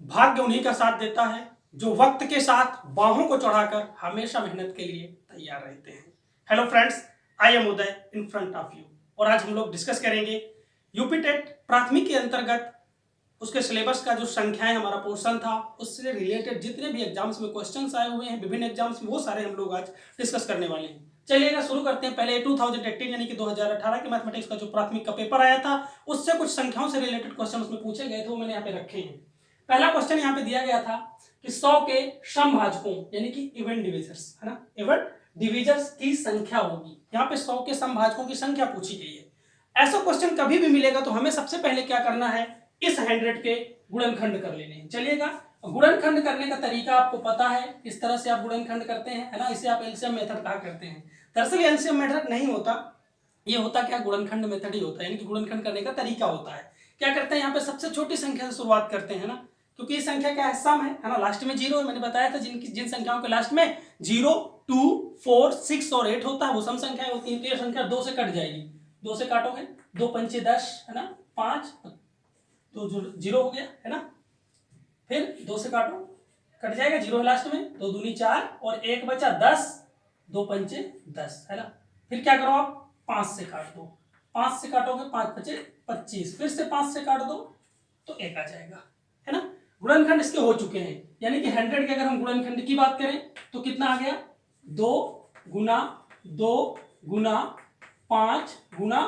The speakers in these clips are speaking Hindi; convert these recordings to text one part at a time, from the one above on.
भाग्य उन्हीं का साथ देता है जो वक्त के साथ बाहों को चढ़ाकर हमेशा मेहनत के लिए तैयार रहते हैं। Hello friends, I am Uday in front of you और आज हम लोग डिस्कस करेंगे यूपी टेट प्राथमिक के अंतर्गत उसके सिलेबस का जो संख्याएं हमारा पोर्शन था उससे रिलेटेड जितने भी एग्जाम्स में क्वेश्चंस आए हुए हैं विभिन्न एग्जाम्स में, वो सारे हम लोग आज डिस्कस करने वाले हैं। चलिएगा शुरू करते हैं। पहले 2018 यानी कि 2018 के मैथमेटिक्स का जो प्राथमिक का पेपर आया था उससे कुछ संख्याओं से रिलेटेड क्वेश्चन उसमें पूछे गए थे, वो मैंने यहाँ पे रखे हैं। पहला क्वेश्चन यहाँ पे दिया गया था कि 100 के समभाजकों यानी कि इवन डिविजर्स है ना, इवन डिविजर्स की संख्या होगी। यहाँ पे 100 के समभाजकों की संख्या पूछी गई है। ऐसा क्वेश्चन कभी भी मिलेगा तो हमें सबसे पहले क्या करना है, इस 100 के गुणनखंड कर लेने हैं। चलिएगा, गुणनखंड करने का तरीका आपको पता है, किस तरह से आप गुणनखंड करते हैं, है ना। इसे आप एलसीएम मेथड कहा करते हैं। दरअसल एलसीएम मेथड नहीं होता, ये होता क्या, गुणनखंड मेथड ही होता है, यानी कि गुणनखंड करने का तरीका होता है। क्या करते हैं, यहाँ पे सबसे छोटी संख्या से शुरुआत करते हैं ना, क्योंकि ये संख्या क्या है, सम है ना। लास्ट में 0 है, मैंने बताया था जिन संख्याओं के लास्ट में 0, 2, 4, 6 और 8 होता है वो सम संख्याएं होती है। तो ये संख्या 2 से कट जाएगी, 2 से काटोगे 2 पंचे 10 है ना, 5 तो 0 हो गया है ना। फिर 2 से काटो, कट जाएगा, 0 है लास्ट में, 2 दूनी 4 और 1 बचा 10, 2 पंचे 10 है ना। फिर क्या करो आप, 5 से काट दो, 5 से काटोगे 5 बचे 25, फिर से 5 से काट दो तो 1 आ जाएगा है ना। गुणनखंड इसके हो चुके हैं, यानी कि 100 के अगर हम गुणनखंड की बात करें तो कितना आ गया, 2 गुना 2 गुना 5 गुना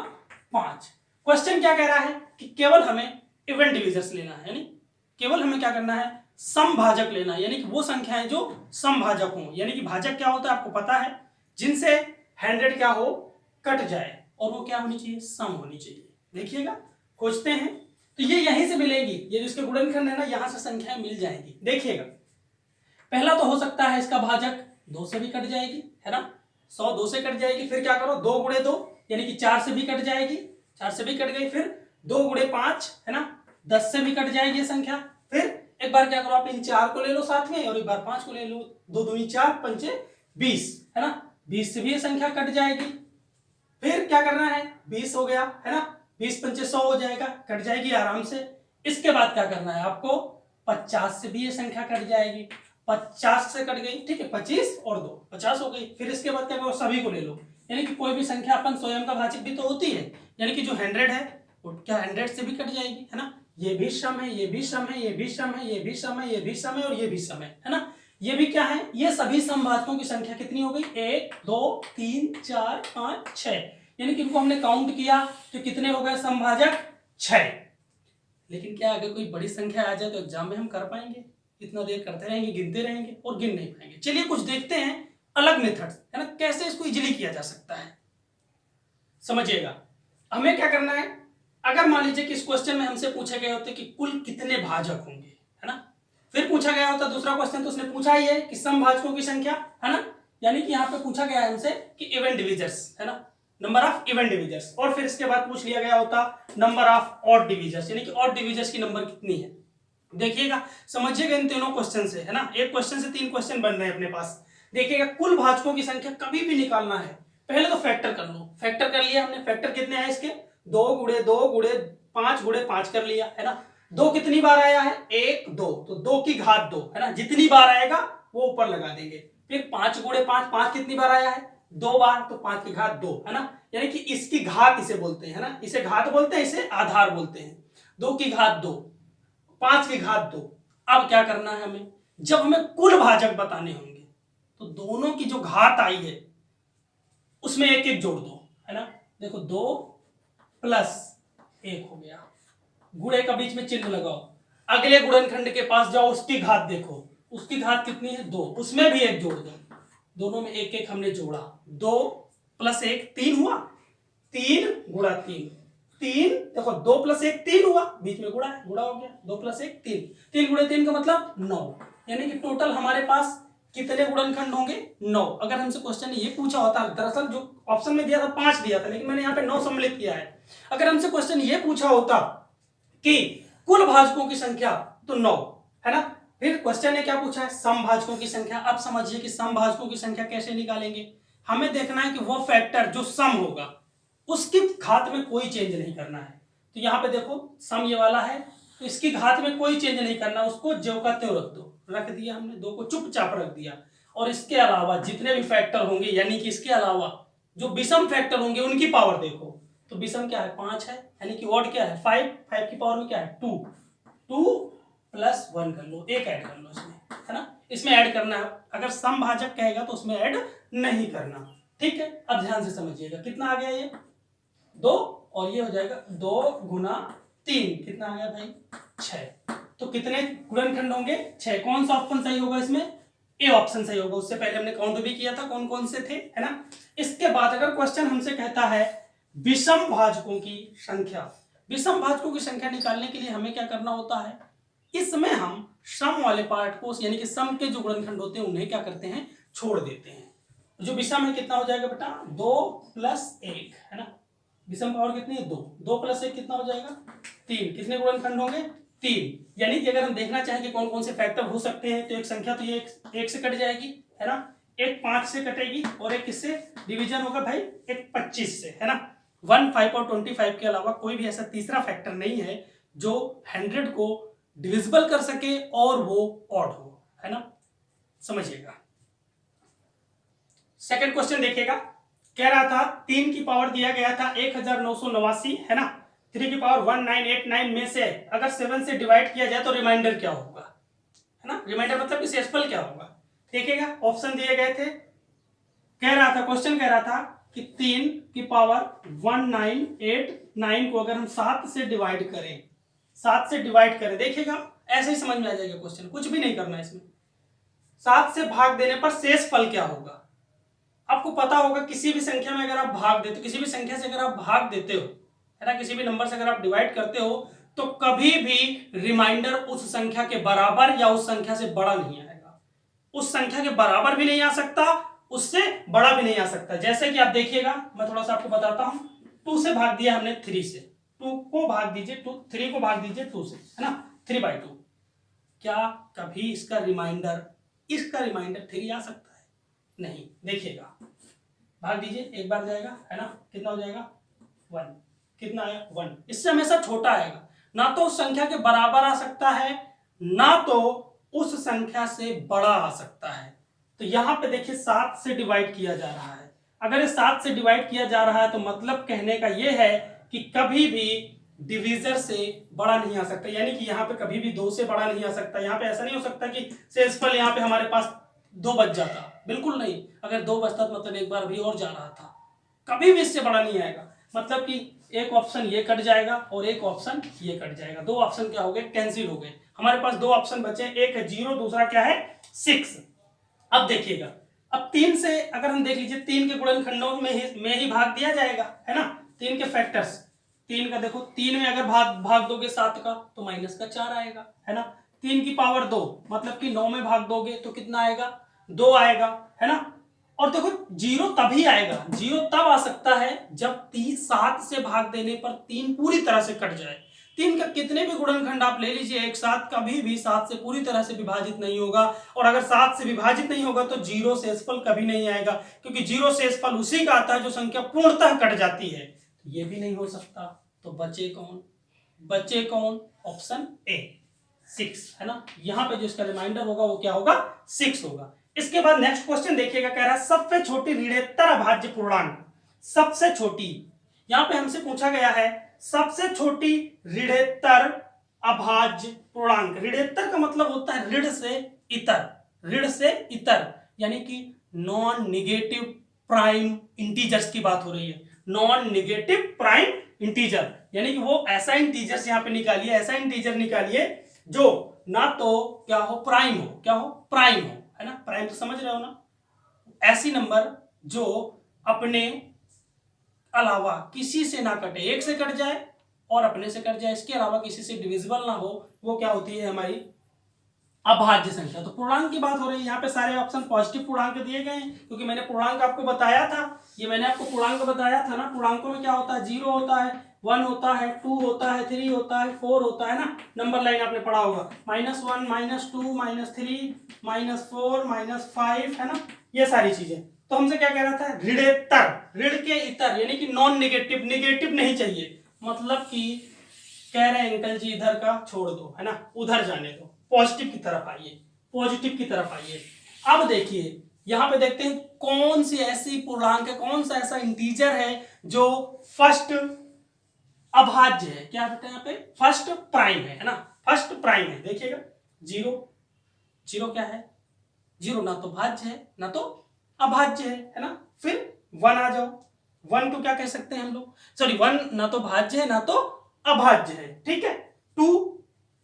5। क्वेश्चन क्या कह रहा है कि केवल हमें इवन डिविजर्स लेना है, यानी केवल हमें क्या करना है, समभाजक लेना है, यानी कि वो संख्याएं जो समभाजक हों। यानी कि भाजक क्या होता है आपको पता है, जिनसे 100 क्या हो, कट जाए, और वो क्या होनी चाहिए, सम होनी चाहिए। देखिएगा, खोजते हैं तो ये यहीं से मिलेगी, ये जो इसके गुणनखंड है ना, यहां से संख्याएं मिल जाएंगी। देखिएगा, पहला तो हो सकता है इसका भाजक 2 से भी कट जाएगी है ना, 100 2 से कट जाएगी। फिर क्या करो, 2 गुणे 2 यानी कि 4 से भी कट जाएगी, 4 से भी कट गई। फिर 2 गुणे 5 है ना, 10 से भी कट जाएगी ये संख्या। फिर एक बार क्या करो, आप इन 4 को ले लो साथ में और एक बार 5 को ले लो, 2 दूनी 4 पंचे 20 है ना, 20 से भी ये संख्या कट जाएगी। फिर क्या करना है, 20 हो गया है ना, 20 पंचे 100 हो जाएगा, कट जाएगी आराम से। इसके बाद क्या करना है आपको, 50 से भी ये संख्या कट जाएगी, 50 से कट गई, ठीक है, 25 और 2 50 हो गई। फिर इसके बाद क्या करो, सभी को ले लो, यानी कि कोई भी संख्या अपन स्वयं का भाजक भी तो होती है, यानी कि जो 100 है वो क्या 100 से भी कट जाएगी है ना। ये भी सम है, ये भी सम है, ये भी सम है, ये भी सम है, ये भी सम है और ये भी सम है ना। ये भी क्या है, ये सभी समभाजकों की संख्या कितनी हो गई, 1 2 3 4 5 6, यानी कि इनको हमने काउंट किया तो कितने हो गए समभाजक, 6। लेकिन क्या अगर कोई बड़ी संख्या आ जाए तो एग्जाम में हम कर पाएंगे, इतना देर करते रहेंगे, गिनते रहेंगे और गिन नहीं पाएंगे। चलिए कुछ देखते हैं अलग मेथड्स है ना, कैसे इसको इजीली किया जा सकता है। समझिएगा, हमें क्या करना है, अगर मान लीजिए कि इस क्वेश्चन में हमसे पूछे गए होते कि कुल कितने भाजक होंगे है ना, फिर पूछा गया होता दूसरा क्वेश्चन, तो उसने पूछा ही है कि समभाजकों की संख्या है ना, यानी कि यहाँ पे पूछा गया है हमसे कि इवन डिविजर्स है ना, नंबर ऑफ इवन डिविजर्स, और फिर इसके बाद पूछ लिया गया होता नंबर ऑफ ऑड डिविजर्स, यानी कि ऑड डिविजर्स की नंबर कितनी है। देखिएगा, समझिएगा इन तीनों क्वेश्चन से है ना, एक क्वेश्चन से 3 क्वेश्चन बन रहे हैं अपने पास। देखिएगा, कुल भाजकों की संख्या कभी भी निकालना है, पहले तो फैक्टर कर लो। फैक्टर कर लिया हमने, फैक्टर कितने आए इसके, 2 गुणे 2 गुणे 5 गुणे 5 कर लिया है ना। 2 कितनी बार आया है, 1 2, तो 2 की घात 2 है ना, जितनी बार आएगा वो ऊपर लगा देंगे। फिर 5 गुणे 5, 5 कितनी बार आया है, 2 बार, तो 5 की घात 2 है ना, यानी कि इसकी घात इसे बोलते हैं ना, इसे घात बोलते हैं, इसे आधार बोलते हैं। 2 की घात 2, 5 की घात 2। अब क्या करना है हमें, जब हमें कुल भाजक बताने होंगे तो दोनों की जो घात आई है उसमें एक एक जोड़ दो है ना। देखो 2 प्लस 1 हो गया, गुणे का बीच में चिन्ह लगाओ, अगले गुणनखंड के पास जाओ, उसकी घात देखो, उसकी घात कितनी है 2, उसमें भी 1 जोड़ दो, दोनों में एक एक हमने जोड़ा, 2 प्लस 1 3 हुआ, 3 गुणा 3 3, देखो 2 प्लस 1 3 हुआ, बीच में गुणा है, गुणा हो गया, 2 प्लस 1 3, 3 गुणे 3 का मतलब 9, यानी कि टोटल हमारे पास कितने गुणनखंड होंगे, 9। अगर हमसे क्वेश्चन ये पूछा होता, दरअसल जो ऑप्शन में दिया था 5 दिया था, लेकिन मैंने यहाँ पे 9 सम्मिलित किया है। अगर हमसे क्वेश्चन ये पूछा होता कि कुल भाजकों की संख्या, तो 9 है ना। फिर क्वेश्चन ने क्या पूछा है, समभाजकों की संख्या। अब समझिए कि समभाजकों की संख्या कैसे निकालेंगे, हमें देखना है कि वो फैक्टर जो सम होगा उसकी घात में कोई चेंज नहीं करना है। तो यहाँ पे देखो सम ये वाला है, तो तो इसकी घात में कोई चेंज नहीं करना, उसको ज्यों का त्यों रख दो। रख दिया हमने, 2 को चुपचाप रख दिया। और इसके अलावा जितने भी फैक्टर होंगे, यानी कि इसके अलावा जो विषम फैक्टर होंगे उनकी पावर देखो। तो विषम क्या है 5 है, यानी कि ऑड क्या है 5, 5 की पावर में क्या है 2, 2 प्लस 1 कर लो, एक ऐड कर लो इसमें, है ना। इसमें ऐड करना है, अगर सम भाजक कहेगा तो उसमें ऐड नहीं करना, ठीक है। अब ध्यान से समझिएगा, कितना आ गया ये 2, और ये हो जाएगा 2 गुना 3, कितना आ गया भाई 6। तो कितने गुणनखंड होंगे 6। कौन सा ऑप्शन सही होगा इसमें, ए ऑप्शन सही होगा। उससे पहले हमने काउंट भी किया था कौन कौन से थे, है ना। इसके बाद अगर क्वेश्चन हमसे कहता है विषम भाजकों की संख्या, विषम भाजकों की संख्या निकालने के लिए हमें क्या करना होता है, इसमें हम सम वाले पार्ट को, यानी कि सम के जो गुणनखंड होते हैं उन्हें क्या करते हैं, छोड़ देते हैं। जो विषम है कितना हो जाएगा बेटा 2 प्लस 1, है ना। विषम पावर कितनी है 2, 2 प्लस 1 कितना हो जाएगा 3। कितने गुणनखंड होंगे 3। यानी कि अगर हम देखना चाहें कि कौन कौन से फैक्टर हो सकते हैं, तो एक संख्या तो ये 1 से कट जाएगी, है ना। एक 5 से कटेगी, और एक किससे डिवीजन होगा भाई, एक 25 से, है ना। 1, 5 और 25 के अलावा कोई भी ऐसा तीसरा फैक्टर नहीं है जो 100 को डिविजिबल कर सके और वो ऑड हो, है ना। समझिएगा। सेकंड क्वेश्चन देखिएगा, कह रहा था 3 की पावर दिया गया था 1989, है ना। 3 की पावर 1989 में से अगर 7 से डिवाइड किया जाए तो रिमाइंडर क्या होगा, है ना। रिमाइंडर मतलब कि शेषफल क्या होगा, देखिएगा। ऑप्शन दिए गए थे, कह रहा था क्वेश्चन कह रहा था कि 3 की पावर 1989 को अगर हम 7 से डिवाइड करें, 7 से डिवाइड करें, देखिएगा ऐसे ही समझ में आ जाएगा क्वेश्चन, कुछ भी नहीं करना इसमें। 7 से भाग देने पर शेषफल क्या होगा, आपको पता होगा किसी भी संख्या में अगर आप भाग देते हो, किसी भी संख्या से अगर आप भाग देते हो, है ना, किसी भी नंबर से अगर आप डिवाइड करते हो, तो कभी भी रिमाइंडर उस संख्या के बराबर या उस संख्या से बड़ा नहीं आएगा। उस संख्या के बराबर भी नहीं आ सकता, उससे बड़ा भी नहीं आ सकता। जैसे कि आप देखिएगा, मैं थोड़ा सा आपको बताता हूं। 2 से भाग दिया हमने 3 से, 2 को भाग दीजिए 3 को भाग दीजिए 2 से, है ना, 3/2। क्या कभी इसका रिमाइंडर 3 आ सकता है, नहीं। देखिएगा, भाग दीजिए, एक बार जाएगा, है ना, कितना हो जाएगा 1, कितना आया 1। इससे हमेशा छोटा आएगा, ना तो उस संख्या के बराबर आ सकता है, ना तो उस संख्या से बड़ा आ सकता है। तो यहां पे देखिए 7 से डिवाइड किया जा रहा है। अगर ये 7 से डिवाइड किया जा रहा है तो मतलब कहने का यह है कि कभी भी डिवीजर से बड़ा नहीं आ सकता, यानी कि यहाँ पे कभी भी 2 से बड़ा नहीं आ सकता। यहाँ पे ऐसा नहीं हो सकता कि शेषफल यहाँ पे हमारे पास 2 बच जाता, बिल्कुल नहीं। अगर 2 बचता तो मतलब एक बार भी और जा रहा था, कभी भी इससे बड़ा नहीं आएगा। मतलब कि एक ऑप्शन ये कट जाएगा और एक ऑप्शन ये कट जाएगा, 2 ऑप्शन क्या हो गए, कैंसिल हो गए। हमारे पास 2 ऑप्शन बचे, एक है 0, दूसरा क्या है 6। अब देखिएगा, अब 3 से अगर हम देख लीजिए, 3 के गुणनखंडों में ही भाग दिया जाएगा, है ना। 3 के फैक्टर्स, 3 का देखो, 3 में अगर भाग दोगे 7 का तो माइनस का 4 आएगा, है ना। 3 की पावर 2, मतलब कि 9 में भाग दोगे तो कितना आएगा 2 आएगा, है ना। और देखो 0 तभी आएगा, 0 तब आ सकता है जब 7 से भाग देने पर 3 पूरी तरह से कट जाए। 3 का कितने भी गुणनखंड आप ले लीजिए एक साथ, कभी भी 7 से पूरी तरह से विभाजित नहीं होगा। और अगर 7 से विभाजित नहीं होगा तो 0 शेषफल कभी नहीं आएगा, क्योंकि 0 शेषफल उसी का आता है जो संख्या पूर्णतः कट जाती है। ये भी नहीं हो सकता, तो बचे कौन, ऑप्शन ए 6, है ना। यहां पे जो इसका रिमाइंडर होगा वो क्या होगा 6 होगा। इसके बाद नेक्स्ट क्वेश्चन देखिएगा, कह रहा है सबसे छोटी ऋणोत्तर अभाज्य पूर्णांक, सबसे छोटी, यहां पे हमसे पूछा गया है सबसे छोटी ऋणोत्तर अभाज्य पूर्णांक। ऋणोत्तर का मतलब होता है ऋण से इतर, यानी कि नॉन निगेटिव प्राइम इंटीजर्स की बात हो रही है। नॉन निगेटिव प्राइम इंटीजर, यानी कि वो ऐसा इंटीजर यहां पे निकालिए, ऐसा इंटीजर निकालिए जो ना तो क्या हो प्राइम हो, है ना। प्राइम तो समझ रहे हो ना, ऐसी नंबर जो अपने अलावा किसी से ना कटे, एक से कट जाए और अपने से कट जाए, इसके अलावा किसी से डिविजिबल ना हो, वो क्या होती है हमारी अभाज्य संख्या। तो पूर्णांक की बात हो रही है, यहाँ पे सारे ऑप्शन पॉजिटिव पूर्णांक दिए गए हैं, क्योंकि मैंने पूर्णांक आपको बताया था, मैंने आपको पूर्णांक बताया था ना। पूर्णांकों में क्या होता है 0 होता है, 1 होता है, 2 होता है, 3 होता है, 4 होता है ना। नंबर लाइन आपने पढ़ा होगा, -1, -2, -3, -4, -5, है ना, ये सारी चीजें। तो हमसे क्या कह रहा था ऋण के इतर, यानी कि नॉन निगेटिव नहीं चाहिए, मतलब कि कह रहे हैं अंकल जी इधर का छोड़ दो, है ना, उधर जाने दो, पॉजिटिव की तरफ आइए, पॉजिटिव की तरफ आइए। अब देखिए यहां पे देखते हैं कौन सी ऐसी पूर्णांक है, कौन सा ऐसा इंटीजर है जो फर्स्ट अभाज्य है। क्या बेटा यहाँ पे फर्स्ट प्राइम है ना, फर्स्ट प्राइम है। देखिएगा जीरो, जीरो क्या है, जीरो ना तो भाज्य है ना तो अभाज्य है ना। फिर वन आ जाओ, वन को क्या कह सकते हैं हम लोग, सॉरी वन ना तो भाज्य है ना तो अभाज्य है, ठीक है। टू,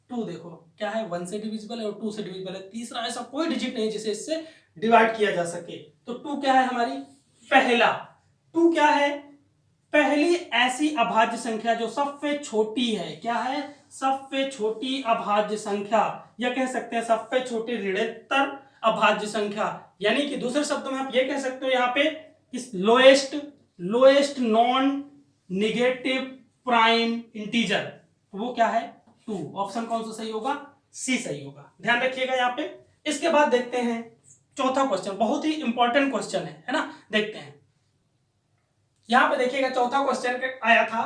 टू देखो क्या है, वन से डिविजिबल है और टू से डिविजिबल है। तीसरा ऐसा कोई डिजिट नहीं जिसे इससे डिवाइड किया जा सके। तो टू क्या है हमारी, पहला। टू क्या है, पहली ऐसी अभाज्य संख्या जो सबसे छोटी है। क्या है, सबसे छोटी अभाज्य संख्या, या कह सकते हैं सबसे छोटी ऋणात्मक अभाज्य संख्या। यानी कि दूसरे शब्दों में आप ये कह सकते हो यहाँ पे इस lowest non negative prime integer, वो क्या है, टू। ऑप्शन कौन सा सही होगा, सी सही होगा, ध्यान रखिएगा यहाँ पे। इसके बाद देखते हैं चौथा क्वेश्चन, बहुत ही इंपॉर्टेंट क्वेश्चन है ना। देखते हैं यहां पे, देखिएगा चौथा क्वेश्चन आया था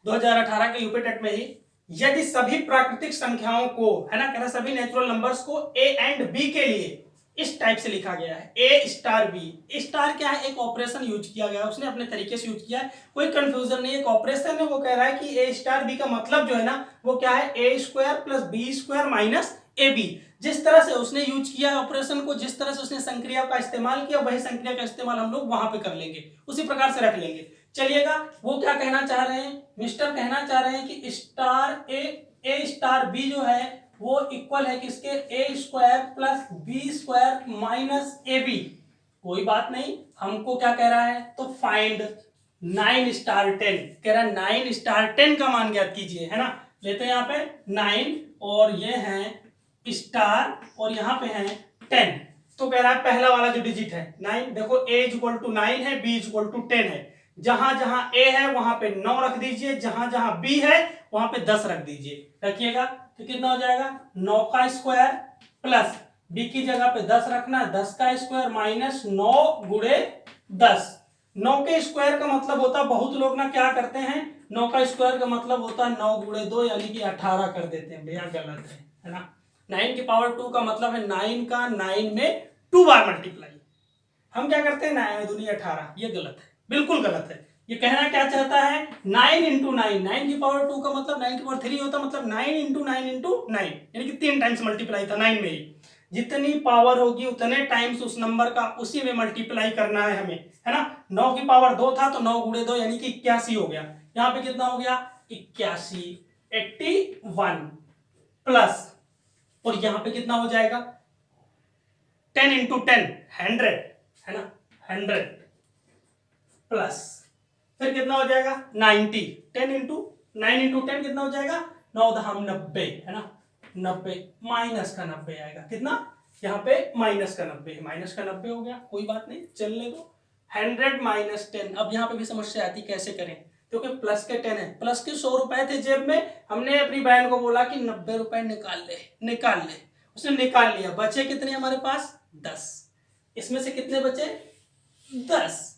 2018 के यूपी टेट में ही। यदि सभी प्राकृतिक संख्याओं को, है ना, कह रहा सभी नेचुरल नंबर्स को ए एंड बी के लिए इस टाइप से लिखा गया है, ए स्टार बी। स्टार क्या है, एक ऑपरेशन यूज किया गया है, उसने अपने तरीके से यूज किया है, कोई कंफ्यूजन नहीं, एक ऑपरेशन है। वो कह रहा है कि ए स्टार बी का मतलब जो है ना वो क्या है, A square plus B square minus A B. जिस तरह से उसने यूज किया है ऑपरेशन को, जिस तरह से उसने संक्रिया का इस्तेमाल किया, वही संक्रिया का इस्तेमाल हम लोग वहां पे कर लेंगे, उसी प्रकार से रख लेंगे। चलिएगा वो क्या कहना चाह रहे हैं, मिस्टर कहना चाह रहे हैं कि स्टार ए स्टार बी जो है वो इक्वल है किसके, A square plus B square minus A B. कोई बात नहीं, हमको क्या कह रहा है, तो फाइंड 9 स्टार 10, कह रहा है 9 स्टार 10 का मान ज्ञात कीजिए, है ना। लेते हैं यहाँ पे 9 और ये है स्टार और यहाँ पे है 10। तो कह रहा है पहला वाला जो डिजिट है 9, देखो a इक्वल टू 9 है, b इक्वल टू 10 है। जहां जहां a है वहां पे 9 रख दीजिए, जहां जहां b है वहां पे 10 रख दीजिए। रखिएगा तो कितना हो जाएगा, 9 का स्क्वायर प्लस b की जगह पे 10 रखना, 10 का स्क्वायर माइनस 9 गुणे 10। 9 के स्क्वायर का मतलब होता है, बहुत लोग ना क्या करते हैं, 9 का स्क्वायर का मतलब होता है 9 गुणे 2 यानी कि 18 कर देते हैं। भैया गलत है ना। 9 की पावर 2 का मतलब है 9 का 9 में 2 बार मल्टीप्लाई। हम क्या करते हैं 9 दूनी 18, ये गलत है, बिल्कुल गलत है। ये कहना क्या चाहता है, 9 इंटू 9, 9 की पावर 2 का मतलब 9 की पावर 3 होता, मतलब 9 इंटू 9 इंटू 9, यानी कि 3 टाइम्स मल्टीप्लाई था 9 में ही। जितनी पावर होगी उतने टाइम्स उस नंबर का उसी में मल्टीप्लाई करना है हमें, है ना। 9 की पावर 2 था तो 9 गुणे 2 यानी कि 81 हो गया। यहाँ पे कितना हो गया, 81, 81 प्लस, और यहां पे कितना हो जाएगा 10 इंटू 10 100, है ना, 100 प्लस फिर कितना हो जाएगा 90। 10 इंटू 9 इंटू 10 कितना हो जाएगा, 9 दहम 90, है ना, 90 माइनस का 90 आएगा। कितना, यहाँ पे माइनस का 90, माइनस का 90 हो गया, कोई बात नहीं, चलने दो। 100 माइनस 10, अब यहाँ पे भी समस्या आती कैसे करें, क्योंकि प्लस के 10 है, प्लस के 100 रुपए थे जेब में, हमने अपनी बहन को बोला कि 90 रुपए निकाल ले, उसने निकाल लिया। बचे कितने हमारे पास, 10। इसमें से कितने बचे, 10।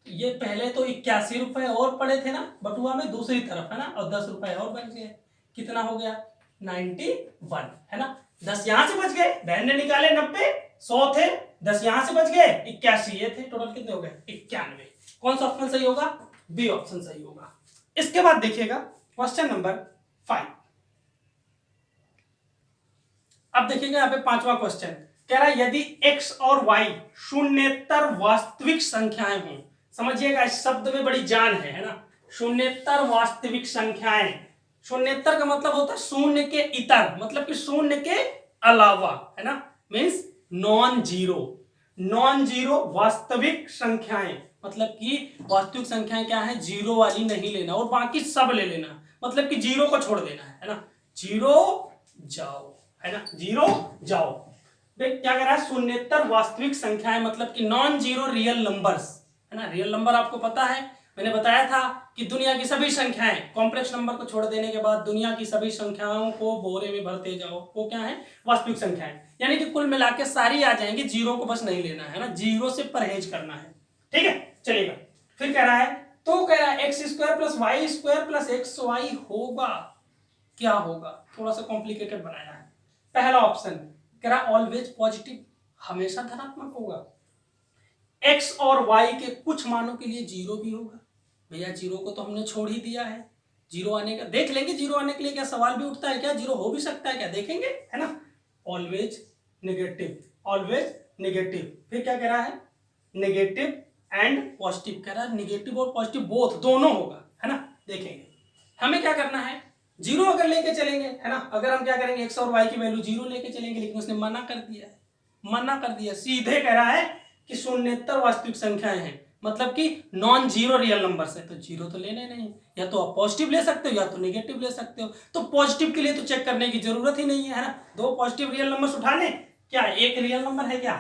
ये पहले तो 81 रुपए और पड़े थे ना बटुआ में दूसरी तरफ, है ना, और 10 रुपए और बच गए। कितना हो गया 91, है ना। 10 यहां से बच गए, बहन ने निकाले 90, 100 थे, 10 यहां से बच गए, 81 ये थे, टोटल कितने हो गए 91। कौन सा ऑप्शन सही होगा, बी ऑप्शन सही होगा। इसके बाद देखिएगा क्वेश्चन नंबर 5। अब देखिएगा यहाँ पे 5वां क्वेश्चन कह रहा है यदि x और y शून्येतर वास्तविक संख्याएं हों। समझिएगा इस शब्द में बड़ी जान है ना। शून्येतर वास्तविक संख्याएं, शून्येतर का मतलब होता है शून्य के इतर, मतलब कि शून्य के अलावा, है ना, मीन्स नॉन जीरो वास्तविक संख्याएं, मतलब कि वास्तविक संख्याएं क्या है, जीरो वाली नहीं लेना और बाकी सब ले लेना, मतलब कि जीरो को छोड़ देना है ना, जीरो जाओ, है ना, जीरो जाओ। देख क्या कह रहा है, शून्येतर वास्तविक संख्याएं मतलब कि नॉन जीरो रियल नंबर्स, है ना। रियल नंबर आपको पता है, मैंने बताया था कि दुनिया की सभी संख्याएं, कॉम्प्लेक्स नंबर को छोड़ देने के बाद दुनिया की सभी संख्याओं को बोरे में भरते जाओ, वो क्या है, वास्तविक संख्याएं, यानी कि कुल मिला के सारी आ जाएंगी, जीरो को बस नहीं लेना है ना, जीरो से परहेज करना है, ठीक है। चलिएगा फिर कह रहा है, तो कह रहा है X square plus Y square plus X Y होगा क्या होगा, थोड़ा सा कॉम्प्लिकेटेड बनाया है। पहला ऑप्शन कह रहा ऑलवेज पॉजिटिव, हमेशा धनात्मक होगा। एक्स और वाई के कुछ मानों के लिए जीरो भी होगा। भैया जीरो को तो हमने छोड़ ही दिया है, जीरो आने का देख लेंगे, जीरो आने के लिए क्या सवाल भी उठता है क्या, जीरो हो भी सकता है क्या, देखेंगे, है ना। Always negative, always negative. फिर क्या कह रहा है, नेगेटिव एंड पॉजिटिव, कह रहा है नेगेटिव और पॉजिटिव बोथ, दोनों होगा, है ना। देखेंगे हमें क्या करना है, जीरो अगर लेके चलेंगे, है ना, अगर हम क्या करेंगे एक्स और वाई की वैल्यू जीरो लेके चलेंगे, लेकिन उसने मना कर दिया है, मना कर दिया, सीधे कह रहा है कि शून्येतर वास्तविक संख्याएं हैं, मतलब कि नॉन जीरो रियल नंबर्स है, तो जीरो तो लेने नहीं, या तो आप पॉजिटिव ले सकते हो या तो नेगेटिव ले सकते हो। तो पॉजिटिव के लिए तो चेक करने की जरूरत ही नहीं है ना, दो पॉजिटिव रियल नंबर्स उठाने, क्या एक रियल नंबर है क्या,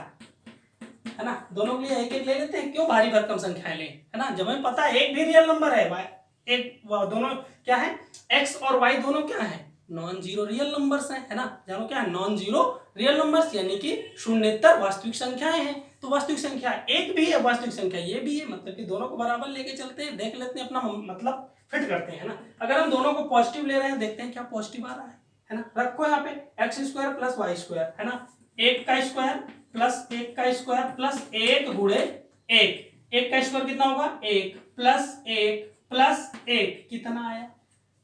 है ना, दोनों के लिए एक एक ले लेते हैं, क्यों भारी भरकम संख्याएं लें, है ना, जब हमें पता है एक भी रियल नंबर है, एक दोनों क्या है, एक्स और वाई दोनों क्या है, नॉन जीरो रियल नंबर्स हैं, है ना, जानो क्या है, नॉन जीरो रियल नंबर्स यानी कि शून्येतर वास्तविक संख्याएं हैं। तो वास्तविक संख्या एक भी है, वास्तविक संख्या ये भी है, मतलब कि दोनों को बराबर लेके चलते हैं, देख लेते हैं अपना मतलब फिट करते हैं ना। अगर हम दोनों को पॉजिटिव ले रहे हैं, देखते हैं क्या पॉजिटिव आ रहा है ना, रखो यहाँ पे X square plus Y square, है ना, एक का स्क्वायर प्लस एक का स्क्वायर प्लस एक गुणे एक का स्क्वायर कितना होगा, एक प्लस एक कितना आया,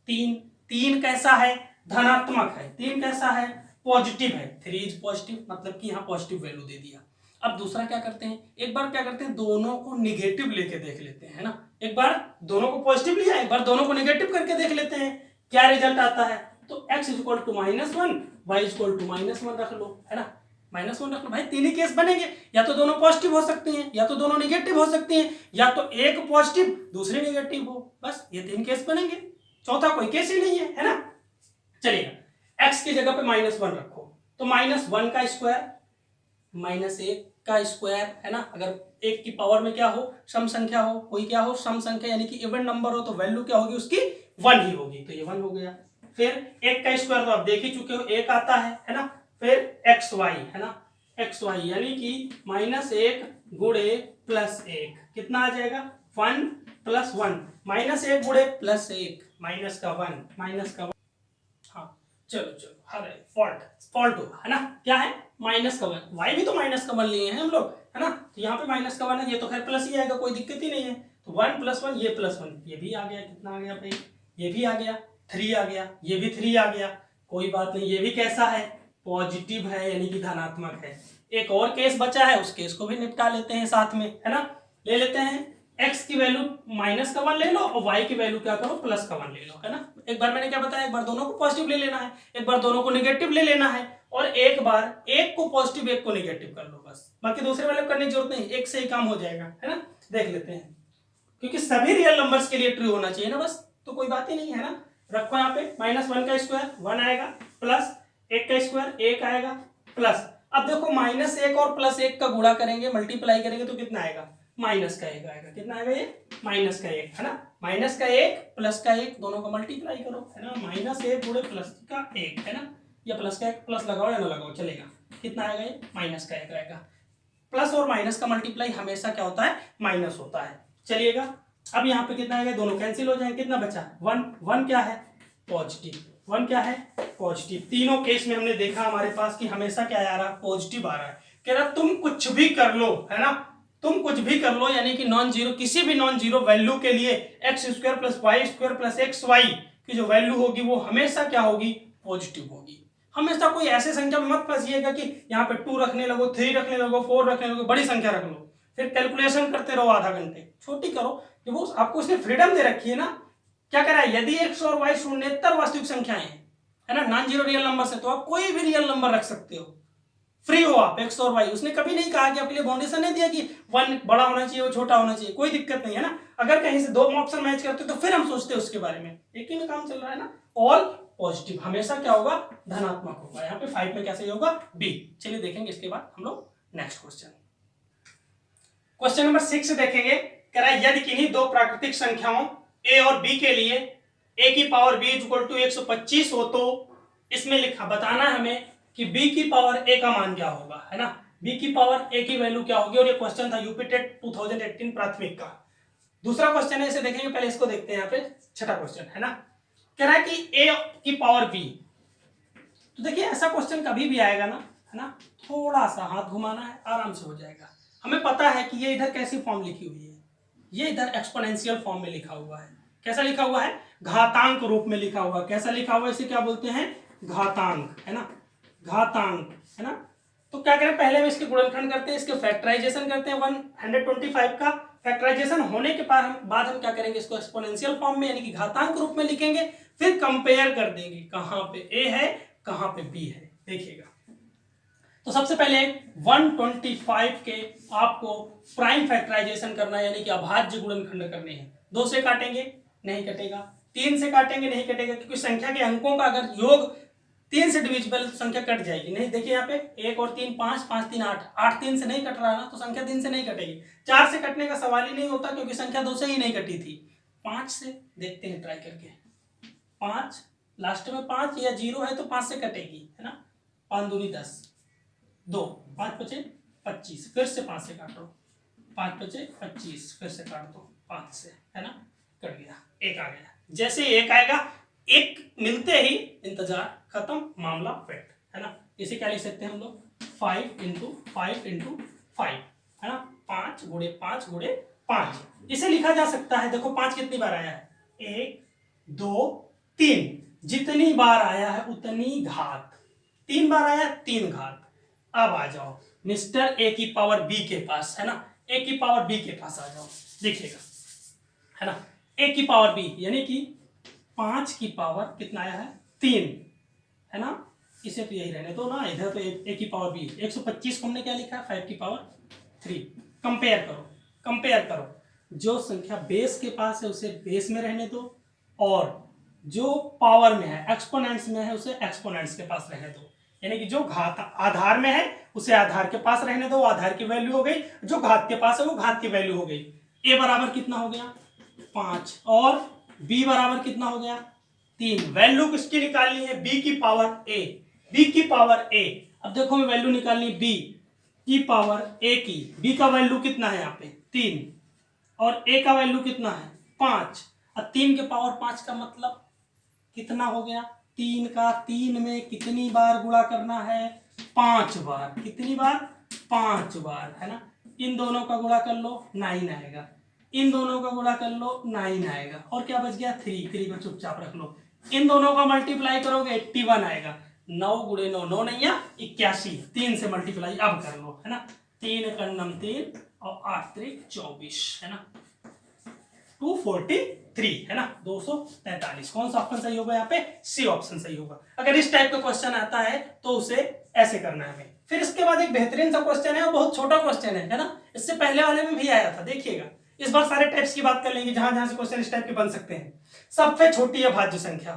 तीन। तीन कैसा है, धनात्मक है, तीन कैसा है, पॉजिटिव है, 3 इज पॉजिटिव, मतलब कि यहाँ पॉजिटिव वैल्यू दे दिया। अब दूसरा क्या करते हैं, एक बार क्या करते हैं, दोनों को निगेटिव लेके देख लेते हैं, है ना, एक बार दोनों को पॉजिटिव लिया, एक बार दोनों को निगेटिव करके देख लेते हैं क्या रिजल्ट आता है। तो x is equal to -1, y is equal to -1 रख लो, है ना, -1 रख लो भाई, तीन ही केस बनेंगे, या तो दोनों पॉजिटिव हो सकती हैं, या तो दोनों निगेटिव हो सकती हैं, या तो एक पॉजिटिव दूसरी निगेटिव हो, बस ये तीन केस बनेंगे, चौथा कोई केस ही नहीं है ना। चलिएगा x की जगह पे -1 रखो, तो -1 का स्क्वायर -1 का स्क्वायर, है ना, अगर एक की पावर में क्या हो, सम संख्या हो, कोई क्या हो, सम संख्या यानी कि इवन नंबर हो, तो वैल्यू क्या होगी उसकी 1 ही होगी, तो ये 1 हो गया। फिर एक का स्क्वायर तो आप देख ही चुके हो, एक आता है ना, फिर एक्स वाई, है ना, एक्स वाई यानी कि -1 गुणे +1 कितना आ जाएगा, 1 + 1, -1 गुणे +1 -1 हाँ चलो अरे फॉल्ट होगा, है ना, क्या है -1, वाई भी तो -1 लिए हैं हम लोग, है ना, तो यहाँ पे -1 है, ये तो खैर प्लस ही आएगा, कोई दिक्कत ही नहीं है। तो 1 + 1 ये +1 ये भी आ गया, कितना आ गया भाई, ये भी आ गया, 3 आ गया, ये भी 3 आ गया, कोई बात नहीं, ये भी कैसा है, पॉजिटिव है यानी कि धनात्मक है। एक और केस बचा है, उस केस को भी निपटा लेते हैं साथ में, है ना, ले लेते हैं x की वैल्यू -1 ले लो और y की वैल्यू क्या करो, +1 ले लो, है ना। एक बार मैंने क्या बताया, एक बार दोनों को पॉजिटिव ले लेना है, एक बार दोनों को निगेटिव ले लेना है, और एक बार एक को पॉजिटिव एक को निगेटिव कर लो, बस बाकी दूसरे वाले करने की जरूरत नहीं, एक से ही काम हो जाएगा, है ना। देख लेते हैं, क्योंकि सभी रियल नंबर्स के लिए ट्रू होना चाहिए ना, बस तो कोई बात ही नहीं है ना। रखो यहाँ पे -1 का स्क्वायर 1 आएगा, प्लस 1 का स्क्वायर 1 आएगा, प्लस अब देखो -1 और +1 का गुणा करेंगे, मल्टीप्लाई करेंगे तो कितना आएगा, -1 आएगा, कितना आएगा ये, -1 है ना, -1 +1 दोनों का मल्टीप्लाई करो, है ना, -1 गुणे +1 है ना, या प्लस का 1 प्लस लगाओ या ना लगाओ चलेगा, कितना आएगा ये, -1 आएगा। प्लस और माइनस का मल्टीप्लाई हमेशा क्या होता है, माइनस होता है। चलिएगा अब यहाँ पे कितना आएगा, दोनों कैंसिल हो जाएंगे, कितना बचा 1, 1 क्या है, पॉजिटिव, 1 क्या है, पॉजिटिव। तीनों केस में हमने देखा हमारे पास कि हमेशा क्या आ रहा है, पॉजिटिव आ रहा है। कह रहा तुम कुछ भी कर लो, है ना, तुम कुछ भी कर लो, यानी कि नॉन जीरो, किसी भी नॉन जीरो वैल्यू के लिए x² + y² + xy की जो वैल्यू होगी वो हमेशा क्या होगी, पॉजिटिव होगी। हमेशा कोई ऐसे संख्या में मत फंसिएगा कि यहाँ पे 2 रखने लगो, 3 रखने लगो, 4 रखने लगो, बड़ी संख्या रख लो, फिर कैलकुलेशन करते रहो आधा घंटे, छोटी करो, कि वो आपको उसने फ्रीडम दे रखी है ना। क्या कह रहा है, यदि x और y शून्येतर वास्तविक संख्याएं हैं, है ना, नॉन जीरो रियल नंबर से, तो आप कोई भी रियल नंबर रख सकते हो, फ्री हो आप x और y। उसने कभी नहीं कहा कि आपके लिए बाउंडेशन नहीं दिया कि 1 बड़ा होना चाहिए वो छोटा होना चाहिए, कोई दिक्कत नहीं है ना। अगर कहीं से 2 ऑप्शन मैच करते तो फिर हम सोचते उसके बारे में, एक ही में काम चल रहा है ना। ऑल पॉजिटिव हमेशा क्या होगा, धनात्मक होगा। यहाँ पे 5 में कैसे होगा, बी। चलिए देखेंगे इसके बाद हम लोग नेक्स्ट क्वेश्चन नंबर 6 देखेंगे। कह रहा है यदि किन्हीं दो प्राकृतिक संख्याओं a और b के लिए a की पावर b = 125 हो, तो इसमें लिखा बताना है हमें कि b की पावर a का मान क्या होगा, है ना, b की पावर a की वैल्यू क्या होगी। और ये क्वेश्चन था यूपी टेट 2018 प्राथमिक का। दूसरा क्वेश्चन है, इसे देखेंगे, पहले इसको देखते हैं। यहाँ पे छठा क्वेश्चन है ना, कह रहा है कि a की पावर b। तो देखिए ऐसा क्वेश्चन कभी भी आएगा ना, है ना, थोड़ा सा हाथ घुमाना है, आराम से हो जाएगा। हमें पता है कि ये इधर कैसी फॉर्म लिखी हुई है, ये इधर एक्सपोनेंशियल फॉर्म में लिखा हुआ है। कैसा लिखा हुआ है? घातांक रूप में लिखा हुआ। कैसा लिखा हुआ है? इसे क्या बोलते हैं? घातांक, है ना, घातांक, है ना। तो क्या करें, पहले हम इसके गुणनखंड करते हैं, इसके फैक्टराइजेशन करते हैं। 125 का फैक्टराइजेशन होने के बाद हम क्या करेंगे, इसको एक्सपोनेंशियल फॉर्म में यानी कि घातांक रूप में लिखेंगे, फिर कंपेयर कर देंगे कहां पे a है कहां पे b है। देखिएगा, तो सबसे पहले 125 के आपको प्राइम फैक्टराइजेशन करना है, यानी कि अभाज्य गुणनखंड करने हैं। 2 से काटेंगे, नहीं कटेगा। 3 से काटेंगे, नहीं कटेगा, क्योंकि संख्या के अंकों का अगर योग 3 से डिविजिबल संख्या कट जाएगी। नहीं, देखिए यहाँ पे 1 और 3 5, 5 3 8, 8 3 से नहीं कट रहा ना, तो संख्या 3 से नहीं कटेगी। 4 से कटने का सवाल ही नहीं होता, क्योंकि संख्या 2 से ही नहीं कटी थी। 5 से देखते हैं ट्राई करके, 5 लास्ट में 5 या 0 है तो 5 से कटेगी, है ना। 5 दूनी 10, 2 5 बचे 25, फिर से 5 से काटो, 5 बचे 25, फिर से काट दो 5 से, है ना, कट गया, 1 आ गया। जैसे 1 आएगा, 1 मिलते ही इंतजार खत्म, मामला पेट, है ना। इसे क्या लिख सकते हैं हम लोग? 5 इंटू 5 इंटू 5, है ना, 5 गुणे 5 गुणे 5। इसे लिखा जा सकता है, देखो 5 कितनी बार आया है? 1 2 3, जितनी बार आया है उतनी घात। 3 बार आया, 3 घात। अब आ जाओ मिस्टर a की पावर b के पास, है ना, a की पावर b के पास आ जाओ। देखिएगा, है ना, a की पावर b यानी कि 5 की पावर कितना आया है? 3, है ना। इसे तो यही रहने दो ना, इधर तो a की पावर b 125 को हमने क्या लिखा है? 5 की पावर 3। कंपेयर करो, कंपेयर करो, जो संख्या बेस के पास है उसे बेस में रहने दो, और जो पावर में है, एक्सपोनेंट्स में है, उसे एक्सपोनेंट्स के पास रहने दो। यानी कि जो घात आधार में है उसे आधार के पास रहने दो, आधार की वैल्यू हो गई, जो घात के पास है वो घात की वैल्यू हो गई। a बराबर कितना हो गया? 5, और b बराबर कितना हो गया? 3। वैल्यू किसकी निकालनी है? b की पावर a, b की पावर a। अब देखो हमें वैल्यू निकालनी b की पावर a की। b का वैल्यू कितना है यहाँ पे? 3, और a का वैल्यू कितना है? 5। अब 3 के पावर 5 का मतलब कितना हो गया? 3 का 3 में कितनी बार गुणा करना है? 5 बार। कितनी बार? 5 बार, है ना। इन दोनों का गुणा कर लो, 9 आएगा। इन दोनों का गुणा कर लो, 9 आएगा। और क्या बच गया? 3 को चुपचाप रख लो। इन दोनों का मल्टीप्लाई करोगे, 81 आएगा। 9 गुणे 9, 9 नहीं 81, 3 से मल्टीप्लाई अब कर लो, है ना। 3 कन्नम 3 और 8 त्रिक 24, है ना, 243, है ना, 243। कौन सा ऑप्शन सही होगा यहाँ पे? सी ऑप्शन सही होगा। अगर इस टाइप का क्वेश्चन आता है तो उसे ऐसे करना है हमें। फिर इसके बाद एक बेहतरीन सा क्वेश्चन है, बहुत छोटा क्वेश्चन है ना, इससे पहले वाले में भी आया था। देखिएगा, इस बार सारे टाइप्स की बात कर लेंगे जहां जहां से क्वेश्चन इस टाइप के बन सकते हैं। सबसे छोटी अभाज्य संख्या,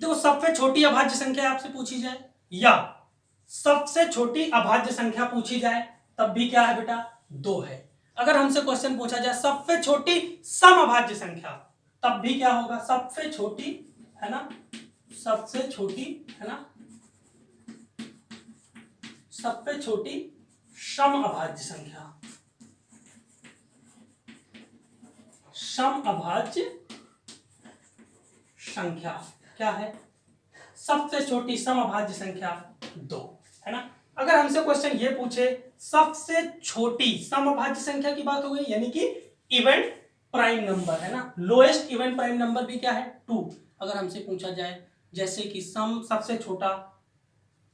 देखो सबसे छोटी अभाज्य संख्या आपसे पूछी जाए या सबसे छोटी अभाज्य संख्या पूछी जाए, तब भी क्या है बेटा? 2 है। अगर हमसे क्वेश्चन पूछा जाए सबसे छोटी समअभाज्य संख्या, तब भी क्या होगा? सबसे छोटी, है ना, सबसे छोटी, है ना, सबसे छोटी समअभाज्य संख्या, समअभाज्य संख्या क्या है? सबसे छोटी समअभाज्य संख्या 2, है ना। अगर हमसे क्वेश्चन ये पूछे सबसे छोटी समअभाज्य संख्या की बात हो गई, यानी कि इवेंट प्राइम नंबर, है ना, लोएस्ट इवेंट प्राइम नंबर भी क्या है? 2। अगर हमसे पूछा जाए जैसे कि सबसे छोटा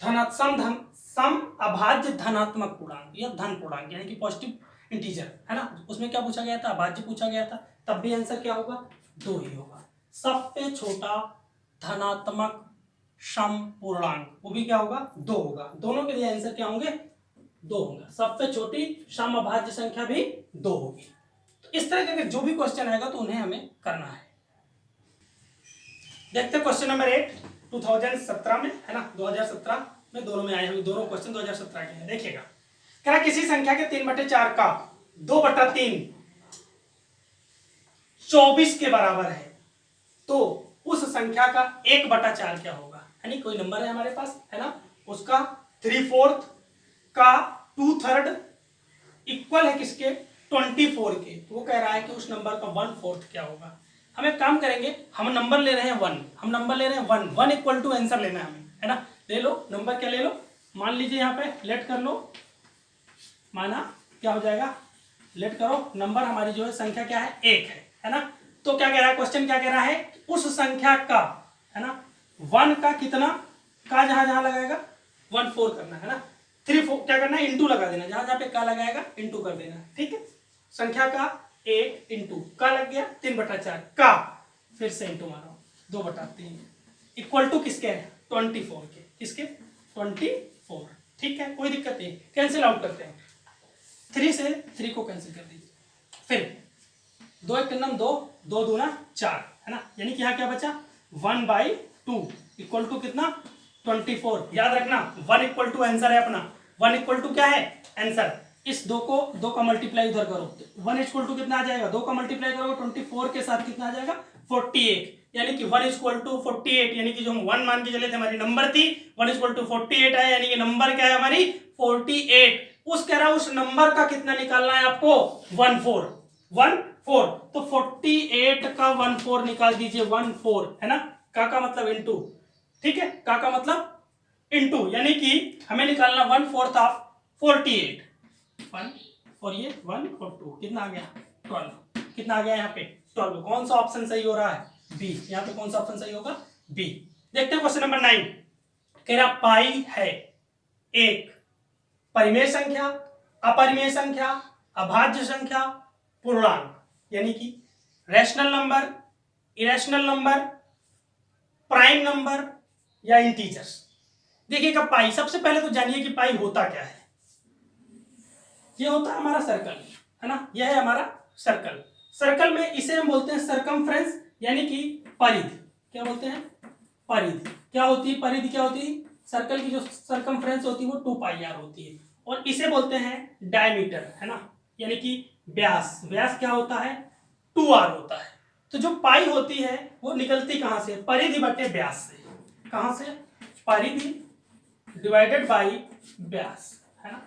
समअभाज्य धनात्मक पूर्णांक या धन पूर्णांक, यानी कि पॉजिटिव इंटीजर, है ना, उसमें क्या पूछा गया था? अभाज्य पूछा गया था, तब भी आंसर क्या होगा? 2 ही होगा। सबसे छोटा धनात्मक सम पूर्णांक, वो भी क्या होगा? 2 होगा। दोनों के लिए आंसर क्या होंगे? 2 होगा। सबसे छोटी समअभाज्य संख्या भी 2 होगी। तो इस तरह के जो भी क्वेश्चन आएगा तो उन्हें हमें करना है। देखते हैं क्वेश्चन नंबर 8 2017 में, है ना, 2017 में दोनों में आए हुए दोनों क्वेश्चन 2017 के हैं। देखिएगा, कह रहा किसी संख्या के 3/4 का 2/3 24 के बराबर है, तो उस संख्या का 1/4 क्या होगा? यानी कोई नंबर है हमारे पास, है ना, उसका 3/4 का 2/3 इक्वल है किसके? 24 के। तो वो कह रहा है कि उस नंबर का 1/4 क्या होगा? हम एक काम करेंगे, हम नंबर ले रहे हैं 1, हम नंबर ले रहे हैं 1, 1 इक्वल टू आंसर लेना है हमें, है ना। ले लो नंबर, क्या ले लो, मान लीजिए यहाँ पे लेट कर लो, माना क्या हो जाएगा, लेट करो, नंबर हमारी जो है संख्या क्या है 1 है ना। तो क्या कह रहा है क्वेश्चन, क्या कह रहा है, उस संख्या का, है ना, 1 का कितना का जहां जहां लगाएगा 1 4 करना है ना, 3 4 क्या करना है, इंटू लगा देना, जहां जहां पे का लगाएगा इंटू कर देना, ठीक है। संख्या का 1 इंटू का लग गया 3/4 का, फिर से इंटू मारो 2/3 इक्वल टू किसके है 24 के, किसके 24, ठीक है, कोई दिक्कत नहीं, कैंसिल आउट करते हैं, 3 से 3 को कैंसिल कर दीजिए, फिर 2 1 2 2 2 4 है ना, यानी कि यहाँ क्या बचा 1/2 इक्वल टू कितना 24। याद रखना 1 इक्वल टू आंसर है अपना, 1 इक्वल टू क्या है आंसर। इस 2 का मल्टीप्लाई उधर करो, 1 इक्वल टू कितना आ जाएगा, 2 का मल्टीप्लाई करोगे 24 के साथ कितना आ जाएगा 48, यानी कि 1 इक्वल टू 48, यानी कि जो हम 1 मान के चले थे हमारी नंबर थी 1 इक्वल टू 48 है, यानी कि नंबर क्या है हमारी 48। उस कह रहा उस नंबर का कितना निकालना है आपको 1 4, तो 48 का 1 4 निकाल दीजिए, 1 4 है ना, का मतलब इंटू, ठीक है, का मतलब इंटू, यानी कि हमें निकालना 1/4 ऑफ 48, 1 और ये 1 और 2 कितना आ गया 12, कितना आ गया यहाँ पे 12। कौन सा ऑप्शन सही हो रहा है बी, यहाँ पे कौन सा ऑप्शन सही होगा बी। देखते हैं क्वेश्चन नंबर 9, कह रहा पाई है एक परिमेय संख्या, अपरिमेय संख्या, अभाज्य संख्या, पूर्णांक, यानी कि rational number, irrational number, prime number या इंटीजर्स। देखिएगा पाई, सबसे पहले तो जानिए कि पाई होता क्या है। ये होता है हमारा सर्कल, है ना, यह है हमारा सर्कल। सर्कल में इसे हम बोलते हैं सरकमफ्रेंस, यानी कि परिधि। क्या बोलते हैं परिधि। क्या होती है परिधि, क्या होती है सर्कल की जो सरकमफ्रेंस होती है वो 2πr होती है, और इसे बोलते हैं डायमीटर, है ना, यानी कि व्यास। व्यास क्या होता है 2r होता है। तो जो पाई होती है वो निकलती कहां से, परिधि बटे व्यास से। कहां से, परिधि डिवाइडेड बाई व्यास, है ना,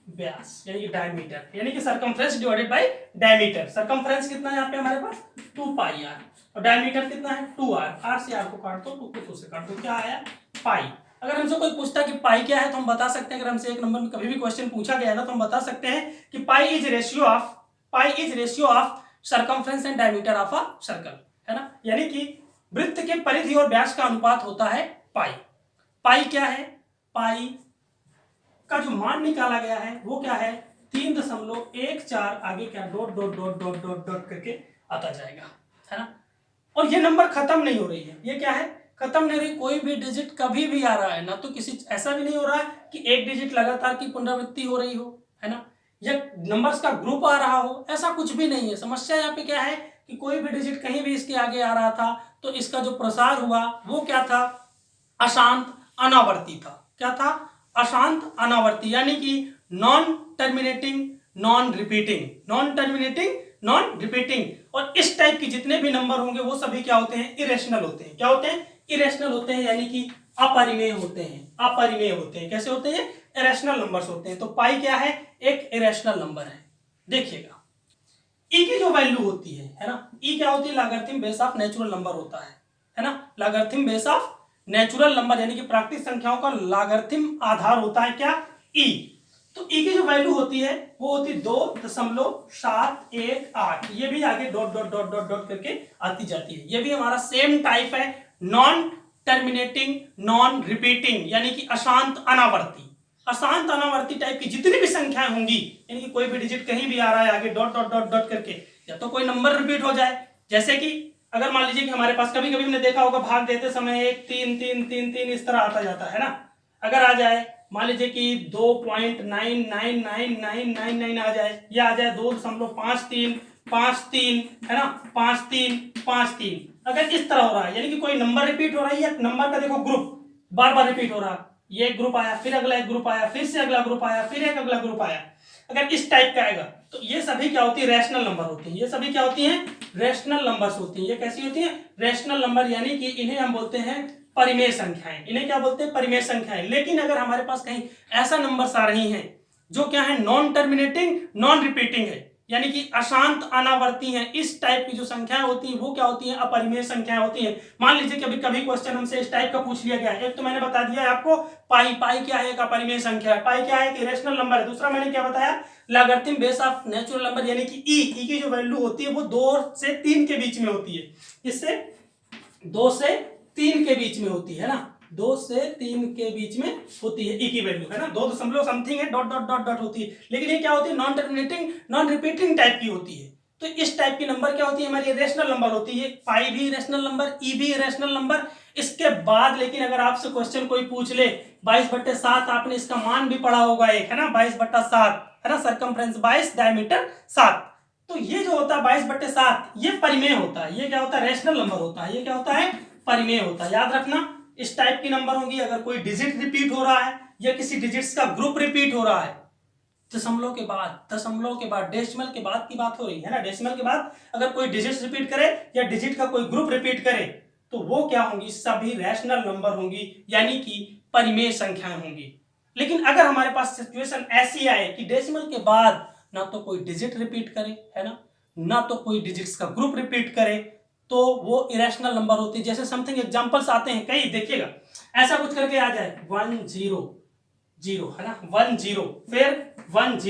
व्यास यानी कि डायमीटर, यानी कि circumference divided by diameter. Circumference कितना है यहाँ पे हमारे पास 2πr, और डायमीटर कितना है 2r। r से r को काट दो, 2 को 2 से काट दो, क्या आया पाई। अगर हमसे कोई पूछता है कि पाई क्या है तो हम बता सकते हैं, अगर हमसे एक नंबर में कभी भी क्वेश्चन पूछा गया ना तो हम बता सकते हैं कि pi is ratio of circumference and diameter of a circle, है ना, यानी कि वृत्त के परिधि और व्यास का अनुपात होता है पाई। पाई क्या है, पाई का जो मान निकाला गया है वो क्या है 3.14, आगे क्या dot dot dot dot dot dot करके आता जाएगा, है ना। और ये नंबर खत्म नहीं हो रही है, ये क्या है खत्म नहीं रही, कोई भी डिजिट कभी भी आ रहा है ना, तो किसी ऐसा भी नहीं हो रहा है कि एक डिजिट लगातार की पुनरावृत्ति हो रही हो, है ना, या नंबर्स का ग्रुप आ रहा हो, ऐसा कुछ भी नहीं है। समस्या यहाँ पे क्या है कि कोई भी डिजिट कहीं भी इसके आगे आ रहा था तो इसका जो प्रसार हुआ वो क्या था अशांत अनावर्ती था। क्या था अशांत अनावर्ती, यानी कि non terminating non repeating, non terminating non repeating. और इस टाइप के जितने भी नंबर होंगे वो सभी क्या होते हैं इरेशनल होते हैं। क्या होते हैं इरेशनल होते हैं, यानी कि अपरिमेय होते हैं, अपरिमेय होते हैं। कैसे होते हैं इरेशनल नंबर्स होते हैं। तो पाई क्या है एक इरेशनल नंबर है। देखिएगा ई की जो वैल्यू होती है ना, ई क्या होती है logarithm base of natural number होता है ना, logarithm base of natural number, यानी कि प्राकृतिक संख्याओं का लॉगरिथम आधार होता है क्या ई। तो ई की जो वैल्यू होती है वो होती है 2.718, ये भी आगे dot dot dot dot dot करके आती जाती है। ये भी हमारा सेम टाइप है, नॉन टर्मिनेटिंग नॉन रिपीटिंग, यानी कि अशांत अनावर्ती। अशांत अनावर्ती टाइप की जितनी भी संख्याएं होंगी, यानी कि कोई भी डिजिट कहीं भी आ रहा है आगे डॉट डॉट डॉट डॉट करके, या तो कोई नंबर रिपीट हो जाए, जैसे कि अगर मान लीजिए कि हमारे पास कभी कभी हमने देखा होगा भाग देते समय 1 3 3 3 3 इस तरह आता जाता है ना। अगर आ जाए मान लीजिए कि 2.999999 आ जाए, या आ जाए 2.5353 है ना, 5353, अगर इस तरह हो रहा है यानी कि कोई नंबर रिपीट हो रहा है, या नंबर का देखो ग्रुप बार बार रिपीट हो रहा है, ये एक ग्रुप आया फिर अगला एक ग्रुप आया फिर से अगला ग्रुप आया फिर एक अगला ग्रुप आया, अगर इस टाइप का आएगा तो ये सभी क्या होती है रैशनल नंबर होती है। ये सभी क्या होती हैं रैशनल नंबर्स होती हैं। ये कैसी होती हैं रैशनल नंबर, यानी कि इन्हें हम बोलते हैं परिमेय संख्याएं। इन्हें क्या बोलते हैं परिमेय संख्याएं। लेकिन अगर हमारे पास कहीं ऐसा नंबर्स आ रही हैं जो क्या है नॉन टर्मिनेटिंग नॉन रिपीटिंग है, यानी कि अशांत अनावर्ती हैं, इस टाइप की जो संख्याएं होती हैं वो क्या होती हैं, अपरिमेय संख्याएं होती हैं। मान लीजिए कि अभी कभी क्वेश्चन हमसे इस टाइप का पूछ लिया गया है, एक तो मैंने बता दिया है आपको पाई, पाई क्या है, एक अपरिमेय संख्या है, पाई क्या है, एक इरेशनल नंबर है। दूसरा मैंने क्या बताया, logarithm base of natural number, यानी कि ई की जो वैल्यू होती है वो 2 से 3 के बीच में होती है, इससे 2 से 3 के बीच में होती है ना, 2 से 3 के बीच में होती है ई की वैल्यू, है ना, 2 दशमलव समथिंग है, डॉट डॉट डॉट डॉट होती है। लेकिन ये क्या होती है, non terminating non repeating type की होती है। तो इस टाइप की नंबर क्या होती है, हमारी रेशनल नंबर होती है। पाई भी रेशनल नंबर, ई भी रेशनल नंबर। इसके बाद लेकिन अगर आपसे क्वेश्चन कोई पूछ ले 22/7, आपने इसका मान भी पढ़ा होगा एक, है ना, 22/7, है ना, सरकमफ्रेंस 22, डायमीटर 7। तो ये जो होता है 22/7 ये परिमेय होता है। ये क्या होता है, रेशनल नंबर होता है। ये क्या होता है, परिमेय होता है। याद रखना, इस टाइप की नंबर होंगी अगर कोई डिजिट रिपीट हो रहा है या किसी डिजिट्स का ग्रुप रिपीट हो रहा है, दशमलव के बाद डेसिमल के बाद की बात हो रही है ना, डेसिमल के बाद अगर कोई डिजिट रिपीट करे या डिजिट का कोई ग्रुप रिपीट करे तो वो क्या होंगी, सभी रैशनल नंबर होंगी, यानी कि परिमेय संख्याएं होंगी। लेकिन अगर हमारे पास सिचुएशन ऐसी आए कि डेसिमल के बाद ना तो कोई डिजिट रिपीट करे, है ना तो कोई डिजिट्स का ग्रुप रिपीट करे, तो वो इरेशनल नंबर होती है। जैसे समथिंग एग्जांपल्स आते हैं कई, देखिएगा ऐसा कुछ करके आ जाए 100 है ना, 10 फिर 100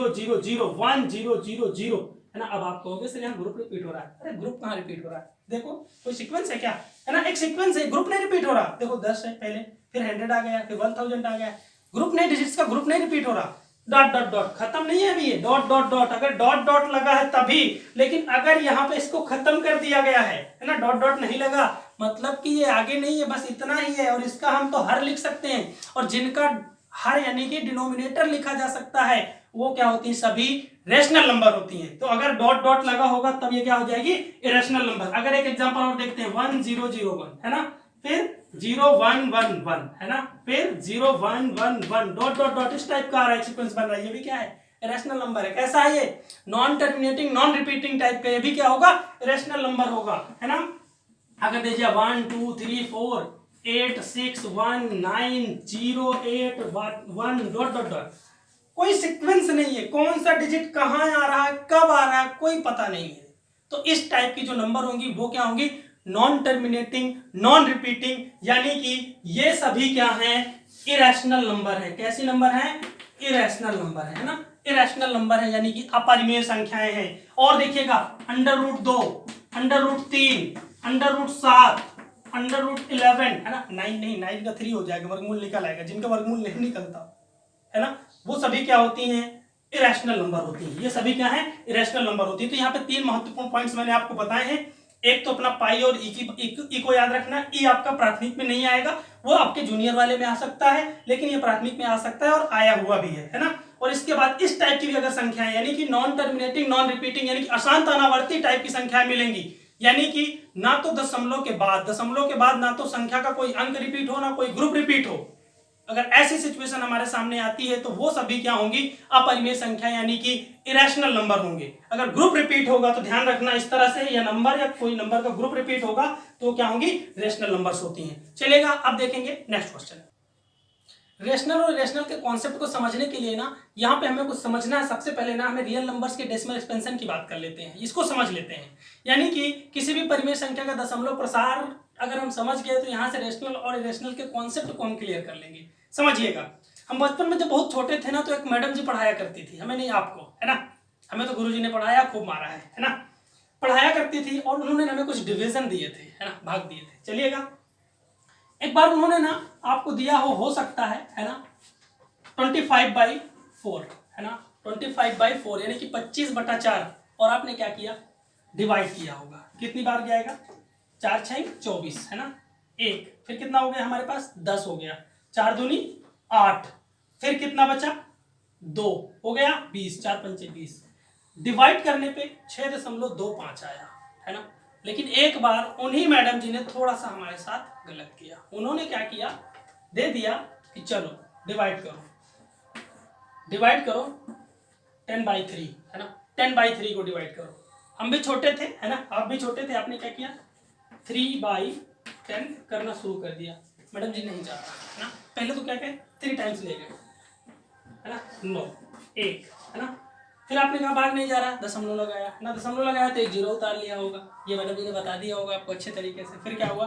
1000 है ना। अब आप कहोगे सर यहाँ ग्रुप रिपीट हो रहा है। अरे ग्रुप कहाँ रिपीट हो रहा है, देखो कोई सीक्वेंस है क्या, है ना, एक सीक्वेंस है, ग्रुप नहीं रिपीट हो रहा। देखो 10 है पहले, फिर 100 आ गया, फिर 1000 आ गया, ग्रुप नहीं, डिजिट्स का ग्रुप नहीं रिपीट हो रहा। डॉट डॉट डॉट खत्म नहीं है अभी ये, डॉट डॉट डॉट, अगर डॉट डॉट लगा है तभी। लेकिन अगर यहाँ पे इसको खत्म कर दिया गया है ना, डॉट डॉट नहीं लगा, मतलब कि ये आगे नहीं है, बस इतना ही है। और इसका हम तो हर लिख सकते हैं, और जिनका हर यानी कि डिनोमिनेटर लिखा जा सकता है वो क्या होती है, सभी रेशनल नंबर होती हैं। तो अगर डॉट डॉट लगा होगा तब ये क्या हो जाएगी, इरेशनल नंबर। अगर एक एग्जांपल और देखते हैं 1001 है ना, फिर 0111 है ना, फिर 0111 डॉट डॉट डॉट, इस टाइप का आ रहा है, सीक्वेंस बन रहा है, ये भी क्या है, इरेशनल नंबर है। कैसा है ये, non terminating non repeating type का, ये भी क्या होगा, इरेशनल नंबर होगा, है ना। अगर देखिए 1 2 3 4 8 6 1 9 0 8 1 डॉट डॉट डॉट, कोई सीक्वेंस नहीं है, कौन सा डिजिट कहां आ रहा है, कब आ रहा है, कोई पता नहीं है। तो इस टाइप की जो नंबर होंगी वो क्या होंगी, नॉन टर्मिनेटिंग नॉन रिपीटिंग, यानी कि ये सभी क्या हैं, इरेशनल नंबर है। कैसी नंबर है, इरेशनल नंबर है ना, इरेशनल नंबर है, यानी कि अपरिमेय संख्याएं हैं। और देखिएगा √2, √3, √7, √11 है ना, 9 नहीं, 9 का 3 हो जाएगा, वर्गमूल निकल आएगा, जिनका वर्गमूल नहीं निकलता है ना, वो सभी क्या होती हैं, इरेशनल नंबर होती हैं। ये सभी क्या है, इरेशनल नंबर होती है। तो यहाँ पे 3 महत्वपूर्ण पॉइंट्स मैंने आपको बताए हैं। एक तो अपना पाई और ई को याद रखना। ई आपका प्राथमिक में नहीं आएगा, वो आपके जूनियर वाले में आ सकता है, लेकिन ये प्राथमिक में आ सकता है और आया हुआ भी है ना। और इसके बाद इस टाइप की भी अगर संख्याएं, यानी कि नॉन टर्मिनेटिंग नॉन रिपीटिंग, यानी कि अशांत अनावर्ती टाइप की संख्याएं मिलेंगी, यानी कि ना तो दशमलव के बाद ना तो संख्या का कोई अंक रिपीट हो, ना कोई ग्रुप रिपीट हो। अगर ऐसी सिचुएशन हमारे सामने आती है तो वो सभी क्या होंगी, अपरिमेय संख्या, यानी कि इरेशनल नंबर होंगे। अगर ग्रुप रिपीट होगा तो ध्यान रखना इस तरह से, या नंबर या कोई नंबर का ग्रुप रिपीट होगा तो क्या होंगी, रेशनल नंबर्स होती हैं। चलेगा, अब देखेंगे नेक्स्ट क्वेश्चन। रेशनल और इरेशनल के कॉन्सेप्ट को समझने के लिए ना, यहाँ पे हमें कुछ समझना है। सबसे पहले ना हमें रियल नंबर्स के डेसिमल एक्सपेंशन की बात कर लेते हैं, इसको समझ लेते हैं। यानी कि किसी भी परिमेय संख्या का दशमलव प्रसार अगर हम समझ गए तो यहाँ से रेशनल और इरेशनल के कॉन्सेप्ट को हम क्लियर कर लेंगे। समझिएगा, हम बचपन में जब बहुत छोटे थे ना तो एक मैडम जी पढ़ाया करती थी, हमें नहीं आपको, है ना, हमें तो गुरुजी ने पढ़ाया, खूब मारा है ना, पढ़ाया करती थी। और उन्होंने हमें कुछ डिवीजन दिए थे, है ना, भाग दिए थे। चलिएगा, एक बार उन्होंने ना आपको दिया हो सकता है ना, 25/4 है ना, 25/4 यानी कि 25/4, और आपने क्या किया, डिवाइड किया होगा। कितनी बार जाएगा, 4 6 24 है ना, 1, फिर कितना हो गया हमारे पास, 10 हो गया, 4 दूनी 8, फिर कितना बचा, 2 हो गया, 20, 4 पंचे 20। डिवाइड करने पे 6.25 आया, है ना। लेकिन एक बार उन्हीं मैडम जी ने थोड़ा सा हमारे साथ गलत किया। उन्होंने क्या किया, दे दिया कि चलो डिवाइड करो 10/3 है ना, 10/3 को डिवाइड करो। हम भी छोटे थे, है ना, आप भी छोटे थे, आपने क्या किया, 3/10 करना शुरू कर दिया। मैडम जी नहीं चाह रहा, है ना, पहले तो क्या कहे 3 टाइम्स ले गए, है ना, 9 1 है ना, फिर आपने कहा भाग नहीं जा रहा, दशमलव लगाया ना, दशमलव लगाया तो एक जीरो उतार लिया होगा, ये मैडम जी ने बता दिया होगा आपको अच्छे तरीके से। फिर क्या हुआ,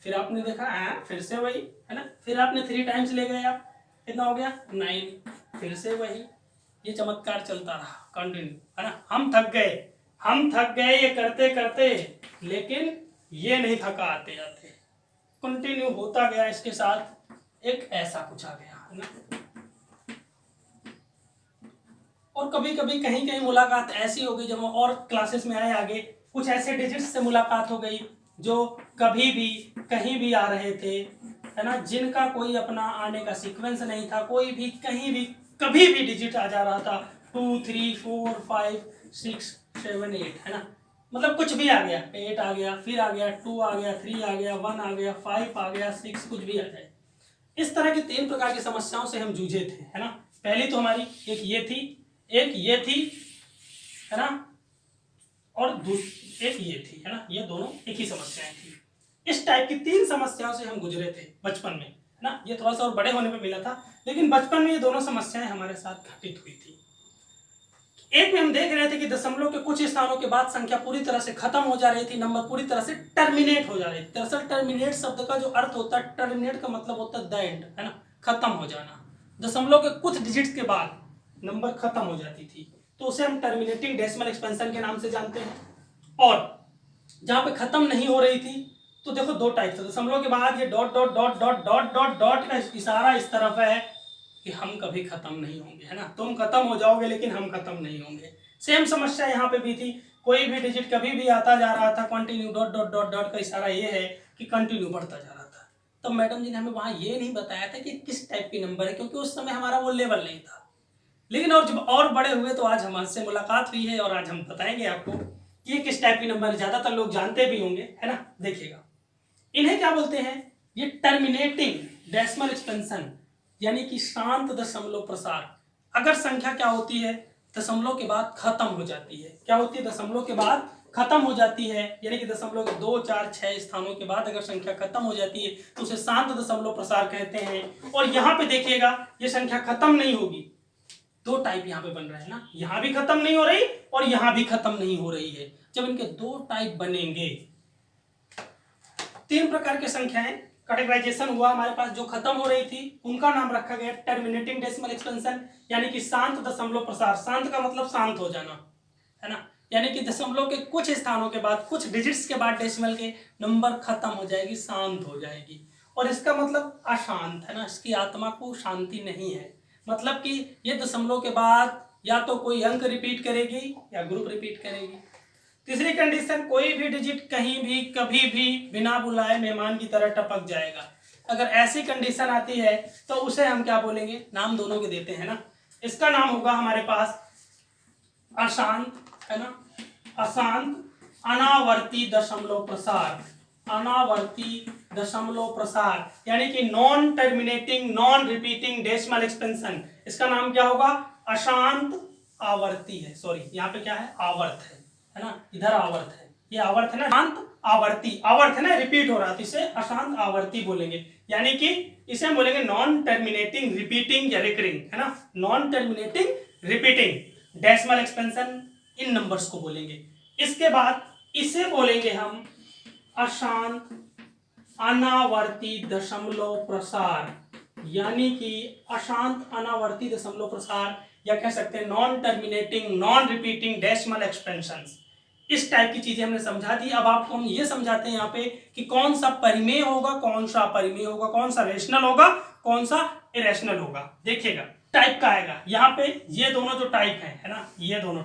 फिर आपने देखा फिर से वही है ना, फिर आपने 3 टाइम्स ले गए आप, कितना हो गया 9, फिर से वही, ये चमत्कार चलता रहा कंटिन्यू है ना। हम थक गए ये करते करते, लेकिन ये नहीं थका आते जाते, कंटिन्यू होता गया इसके साथ, एक ऐसा कुछ आ गया है ना। और कभी कभी कहीं कहीं मुलाकात ऐसी हो गई, जब हम और क्लासेस में आए आगे, कुछ ऐसे डिजिट्स से मुलाकात हो गई जो कभी भी कहीं भी आ रहे थे है ना, जिनका कोई अपना आने का सीक्वेंस नहीं था, कोई भी कहीं भी कभी भी डिजिट आ जा रहा था, 2 3 4 5 6 7 8 है ना, मतलब कुछ भी आ गया, 8 आ गया, फिर आ गया 2 आ गया, 3 आ गया, 1 आ गया, 5 आ गया, 6 कुछ भी आ जाए। इस तरह की 3 प्रकार की समस्याओं से हम जूझे थे है ना। पहली तो हमारी एक ये थी है ना, और एक ये थी है ना, ये दोनों एक ही समस्याएं थी। इस टाइप की 3 समस्याओं से हम गुजरे थे बचपन में है ना, ये थोड़ा सा और बड़े होने पे मिला था, लेकिन बचपन में ये दोनों समस्याएं हमारे साथ घटित हुई थी। एक में हम देख रहे थे कि दशमलव के कुछ स्थानों के बाद संख्या पूरी तरह से खत्म हो जा रही थी, नंबर पूरी तरह से टर्मिनेट हो जा रही थी। दरअसल टर्मिनेट शब्द का जो अर्थ होता है, टर्मिनेट का मतलब होता है द एंड है ना, खत्म हो जाना। दशमलव के कुछ डिजिट्स के बाद नंबर खत्म हो जाती थी, तो उसे हम टर्मिनेटिंग डेसिमल एक्सपेंशन के नाम से जानते हैं। और जहां पे खत्म नहीं हो रही थी, तो देखो 2 टाइप थे, दशमलव के बाद ये dot dot dot dot dot dot dot का इशारा इस तरफ है कि हम कभी खत्म नहीं होंगे है ना, तुम खत्म हो जाओगे लेकिन हम खत्म नहीं होंगे। सेम समस्या यहाँ पे भी थी, कोई भी डिजिट कभी भी आता जा रहा था, continue dot dot dot dot का इशारा ये है कि कंटिन्यू बढ़ता जा रहा था। तो मैडम जी ने हमें वहां ये नहीं बताया था कि किस टाइप की नंबर है, क्योंकि उस समय हमारा वो लेवल नहीं था। लेकिन और जब और बड़े हुए तो आज हमसे मुलाकात हुई है, और आज हम बताएंगे आपको कि ये किस टाइप की नंबर है। ज्यादातर लोग जानते भी होंगे है ना, देखिएगा इन्हें क्या बोलते हैं, ये टर्मिनेटिंग डेसिमल एक्सपेंशन, यानी कि शांत दशमलव प्रसार। अगर संख्या क्या होती है, दशमलव के बाद खत्म हो जाती है, क्या होती है, दशमलव के बाद खत्म हो जाती है, यानी कि दशमलव के 2 4 6 स्थानों के बाद अगर संख्या खत्म हो जाती है तो उसे शांत दशमलव प्रसार कहते हैं। और यहाँ पे देखिएगा ये संख्या खत्म नहीं होगी, 2 टाइप यहाँ पे बन रहे हैं ना, यहाँ भी खत्म नहीं हो रही और यहाँ भी खत्म नहीं हो रही है। जब इनके 2 टाइप बनेंगे, 3 प्रकार की संख्याएं कैटेगराइजेशन हुआ हमारे पास, जो खत्म हो रही थी उनका नाम रखा गया टर्मिनेटिंग डेसिमल एक्सपेंशन, यानी कि शांत दशमलव प्रसार। शांत का मतलब शांत हो जाना है ना, यानी कि दशमलव के कुछ स्थानों के बाद, कुछ डिजिट्स के बाद डेसिमल के नंबर खत्म हो जाएगी, शांत हो जाएगी। और इसका मतलब अशांत है ना, इसकी आत्मा को शांति नहीं है, मतलब कि ये दशमलव के बाद या तो कोई अंक रिपीट करेगी या ग्रुप रिपीट करेगी। तीसरी कंडीशन, कोई भी डिजिट कहीं भी कभी भी बिना बुलाए मेहमान की तरह टपक जाएगा। अगर ऐसी कंडीशन आती है तो उसे हम क्या बोलेंगे, नाम दोनों के देते हैं ना, इसका नाम होगा हमारे पास अशांत है ना, अशांत अनावर्ती दशमलव प्रसार, अनावर्ती दशमलव प्रसार, यानी कि non terminating non repeating decimal expansion. इसका नाम क्या होगा, अशांत आवर्ती है, सॉरी यहाँ पे क्या है, आवर्त है ना, इधर आवर्त है, ये आवर्त है ना, शांत आवर्ती, आवर्त है ना, रिपीट हो रहा है तो इसे अशांत आवर्ती बोलेंगे, यानी कि इसे हम बोलेंगे नॉन टर्मिनेटिंग रिपीटिंग या रिकरिंग है ना, non terminating repeating decimal expansion, इन नंबर्स को बोलेंगे। इसके बाद इसे बोलेंगे हम अशांत अनावर्ती दशमलव प्रसार, यानी कि अशांत अनावर्ती दशमलव प्रसार, या कह सकते हैं non terminating non repeating decimal expansions. इस टाइप की चीजें हमने समझा दी। अब आपको हम ये समझाते हैं यहाँ पे कि कौन सा परिमेय होगा, कौन सा अपरिमेय होगा, कौन सा रेशनल होगा, कौन सा इरेशनल होगा। देखिएगा टाइप का आएगा यहाँ पे, ये दोनों जो टाइप है ना, ये दोनों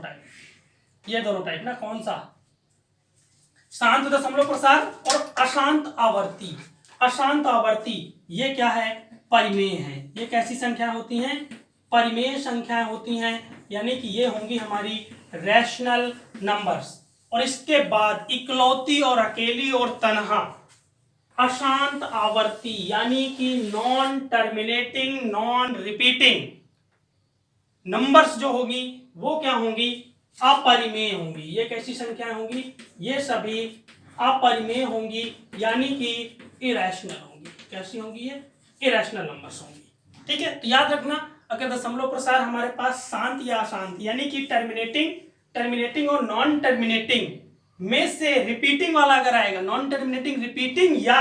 टाइप ना, कौन सा, शांत दशमलव प्रसार और अशांत आवर्ती। अशांत आवर्ती ये क्या है, परिमेय है। ये कैसी संख्या होती हैं, परिमेय संख्याएं होती हैं, यानी कि ये होंगी हमारी रैशनल नंबर्स। और इसके बाद इकलौती और अकेली और तन्हा अशांत आवर्ती, यानी कि non terminating non repeating numbers जो होगी वो क्या होंगी, अपरिमेय होंगी। ये कैसी संख्याएं होंगी, ये सभी अपरिमेय होंगी, यानी कि इरेशनल होंगी। कैसी होंगी, ये इरेशनल नंबर्स होंगी। ठीक है, तो याद रखना अगर दशमलव प्रसार हमारे पास शांत या अशांत यानी कि टर्मिनेटिंग और नॉन टर्मिनेटिंग में से रिपीटिंग वाला अगर आएगा, नॉन टर्मिनेटिंग रिपीटिंग या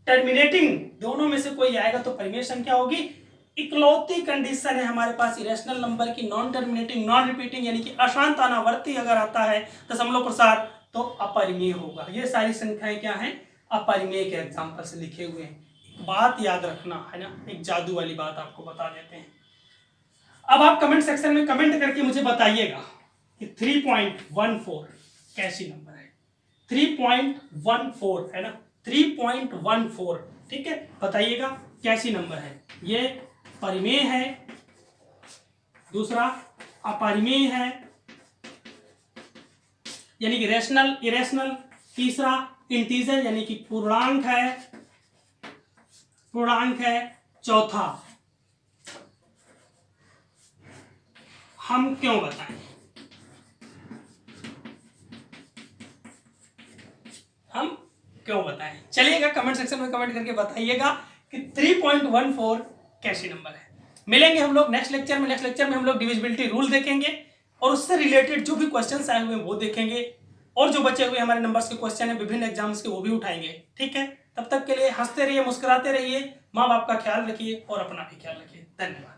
टर्मिनेटिंग दोनों में से कोई आएगा तो परिमेय संख्या होगी। इकलौती कंडीशन है हमारे पास इरेशनल नंबर की नॉन टर्मिनेटिंग नॉन रिपीटिंग यानी कि अशांत अनावर्ती अगर आता है दशमलव प्रसार तो अपरिमेय होगा। ये सारी संख्याएं क्या हैं, अपरिमेय के एग्जांपल से लिखे हुए हैं। एक बात याद रखना है ना, एक जादू वाली बात आपको बता देते हैं। अब आप कमेंट सेक्शन में कमेंट करके मुझे बताइएगा कि 3.14 कैसी नंबर है। 3.14 है ना, 3.14 ठीक है, बताइएगा कैसी नंबर है। ये परिमेय है, दूसरा अपरिमेय है यानी कि रेशनल इरेशनल, तीसरा इंटीजर यानी कि पूर्णांक है, चौथा हम क्यों बताएं, चलिएगा कमेंट सेक्शन में कमेंट करके बताइएगा कि 3.14 कैसी नंबर है। मिलेंगे हम लोग नेक्स्ट लेक्चर में हम लोग डिविजिबिलिटी रूल देखेंगे और उससे रिलेटेड जो भी क्वेश्चंस आए हुए हैं वो देखेंगे, और जो बचे हुए हमारे नंबर्स के क्वेश्चन है विभिन्न एग्जाम्स के वो भी उठाएंगे। ठीक है, तब तक के लिए हंसते रहिए, मुस्कुराते रहिए, माँ बाप का ख्याल रखिए और अपना भी ख्याल रखिए। धन्यवाद।